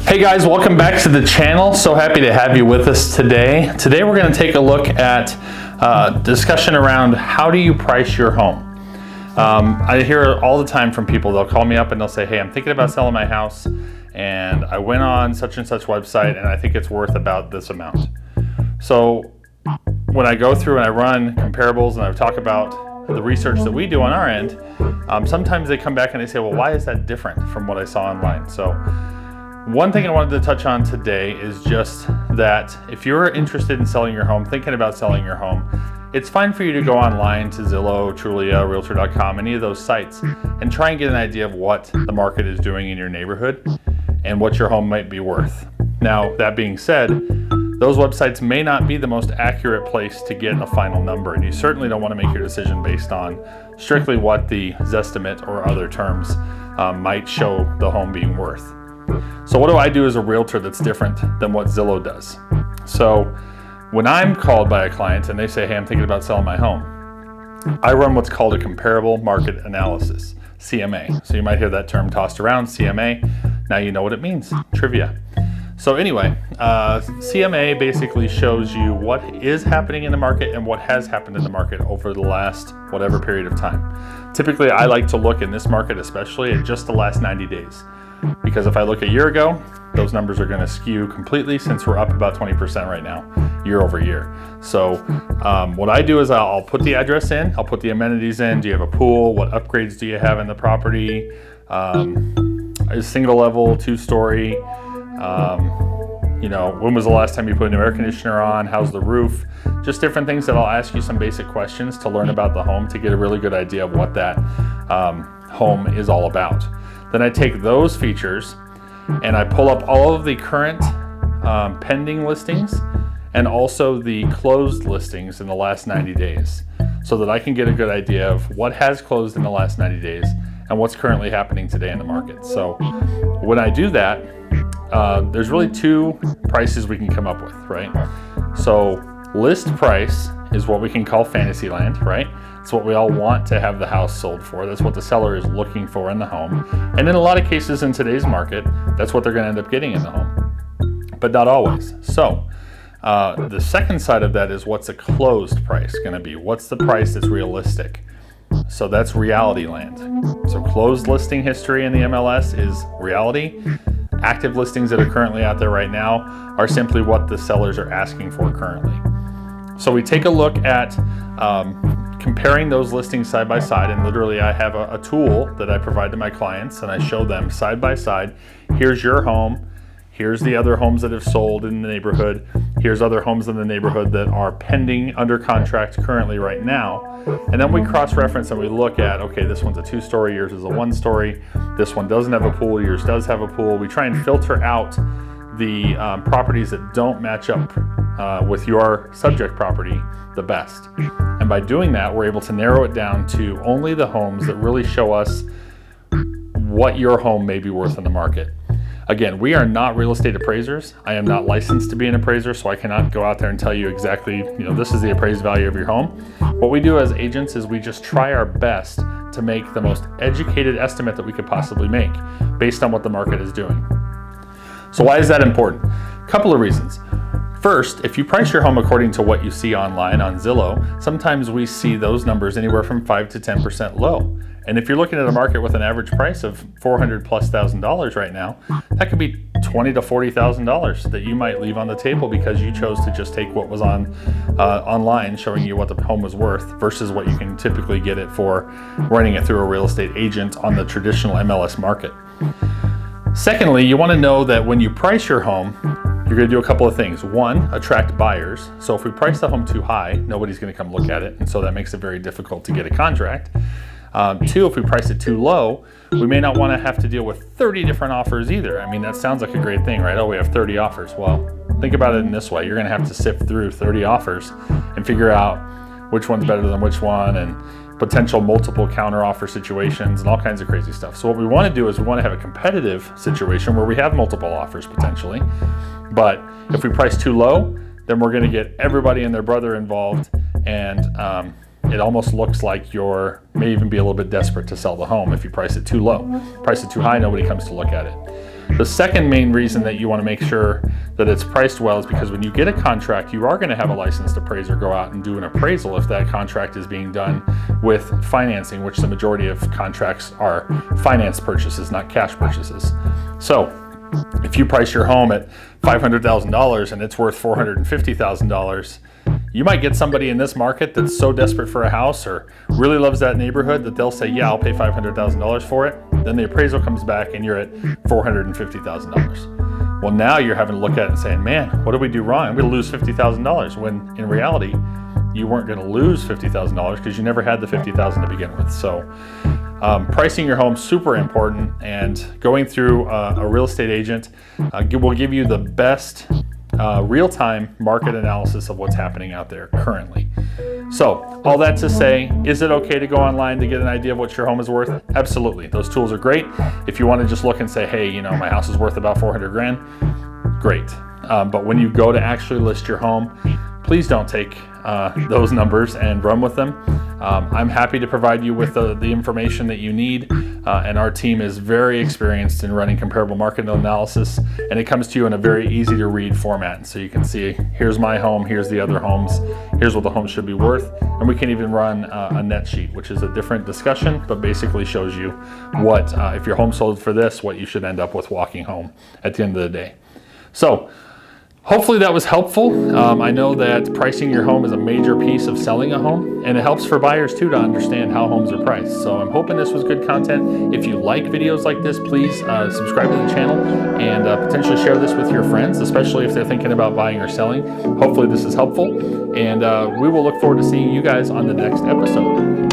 Hey guys, welcome back to the channel. So happy to have you with us today. Today we're going to take a look at discussion around how do you price your home. I hear all the time from people, they'll call me up and they'll say, hey, I'm thinking about selling my house and I went on such and such website and I think it's worth about this amount. So when I go through and I run comparables and I talk about the research that we do on our end, sometimes they come back and they say, well, why is that different from what I saw online? So one thing I wanted to touch on today is just that if you're interested in selling your home, thinking about selling your home, it's fine for you to go online to Zillow, Trulia, Realtor.com, any of those sites, and try and get an idea of what the market is doing in your neighborhood and what your home might be worth. Now, that being said, those websites may not be the most accurate place to get a final number, and you certainly don't want to make your decision based on strictly what the Zestimate or other terms might show the home being worth. So what do I do as a realtor that's different than what Zillow does? So when I'm called by a client and they say, hey, I'm thinking about selling my home, I run what's called a comparable market analysis, CMA. So you might hear that term tossed around, CMA. Now you know what it means, trivia. So anyway, CMA basically shows you what is happening in the market and what has happened in the market over the last whatever period of time. Typically, I like to look in this market especially at just the last 90 days. Because if I look a year ago, those numbers are going to skew completely since we're up about 20% right now, year over year. So what I do is I'll put the address in, I'll put the amenities in. Do you have a pool? What upgrades do you have in the property? Is single level, two-story? When was the last time you put a new air conditioner on? How's the roof? Just different things that I'll ask you some basic questions to learn about the home to get a really good idea of what that home is all about. Then I take those features and I pull up all of the current pending listings and also the closed listings in the last 90 days so that I can get a good idea of what has closed in the last 90 days and what's currently happening today in the market. So when I do that, there's really two prices we can come up with, right? So list price is what we can call fantasy land, right? It's what we all want to have the house sold for. That's what the seller is looking for in the home. And in a lot of cases in today's market, that's what they're going to end up getting in the home, but not always. So the second side of that is what's a closed price going to be? What's the price that's realistic? So that's reality land. So closed listing history in the MLS is reality. Active listings that are currently out there right now are simply what the sellers are asking for currently. So we take a look at comparing those listings side by side, and literally I have a tool that I provide to my clients and I show them side by side, here's your home, here's the other homes that have sold in the neighborhood, here's other homes in the neighborhood that are pending under contract currently right now, and then we cross-reference and we look at, okay, this one's a two-story, yours is a one-story, this one doesn't have a pool, yours does have a pool. We try and filter out the properties that don't match up with your subject property the best. And by doing that, we're able to narrow it down to only the homes that really show us what your home may be worth in the market. Again, we are not real estate appraisers. I am not licensed to be an appraiser, so I cannot go out there and tell you exactly, this is the appraised value of your home. What we do as agents is we just try our best to make the most educated estimate that we could possibly make based on what the market is doing. So why is that important? A couple of reasons. First, if you price your home according to what you see online on Zillow, sometimes we see those numbers anywhere from 5 to 10% low. And if you're looking at a market with an average price of $400,000+ right now, that could be $20,000 to $40,000 that you might leave on the table because you chose to just take what was on online showing you what the home was worth versus what you can typically get it for running it through a real estate agent on the traditional MLS market. Secondly, you want to know that when you price your home, you're going to do a couple of things. One, attract buyers. So if we price the home too high, nobody's going to come look at it. And so that makes it very difficult to get a contract. Two, if we price it too low, we may not want to have to deal with 30 different offers either. I mean, that sounds like a great thing, right? Oh, we have 30 offers. Well, think about it in this way. You're going to have to sift through 30 offers and figure out which one's better than which one and potential multiple counter offer situations and all kinds of crazy stuff. So what we want to do is we want to have a competitive situation where we have multiple offers potentially. But if we price too low, then we're going to get everybody and their brother involved, and it almost looks like you may even be a little bit desperate to sell the home if you price it too low. Price it too high, nobody comes to look at it. The second main reason that you want to make sure that it's priced well is because when you get a contract, you are going to have a licensed appraiser go out and do an appraisal if that contract is being done with financing, which the majority of contracts are finance purchases, not cash purchases. So if you price your home at $500,000 and it's worth $450,000, you might get somebody in this market that's so desperate for a house or really loves that neighborhood that they'll say, yeah, I'll pay $500,000 for it. Then the appraisal comes back and you're at $450,000. Well, now you're having to look at it and saying, man, what did we do wrong? I'm going to lose $50,000, when in reality, you weren't going to lose $50,000 because you never had the $50,000 to begin with. So pricing your home, super important, and going through a real estate agent will give you the best real-time market analysis of what's happening out there currently. So all that to say, is it okay to go online to get an idea of what your home is worth? Absolutely. Those tools are great. If you want to just look and say, hey, you know, my house is worth about 400 grand, great. But when you go to actually list your home, please don't take those numbers and run with them. I'm happy to provide you with the information that you need, and our team is very experienced in running comparable market analysis, and it comes to you in a very easy to read format. So you can see, here's my home, here's the other homes, here's what the home should be worth, and we can even run a net sheet, which is a different discussion, but basically shows you what, if your home sold for this, what you should end up with walking home at the end of the day. So hopefully that was helpful. I know that pricing your home is a major piece of selling a home, and it helps for buyers too to understand how homes are priced. So I'm hoping this was good content. If you like videos like this, please subscribe to the channel and potentially share this with your friends, especially if they're thinking about buying or selling. Hopefully this is helpful, and we will look forward to seeing you guys on the next episode.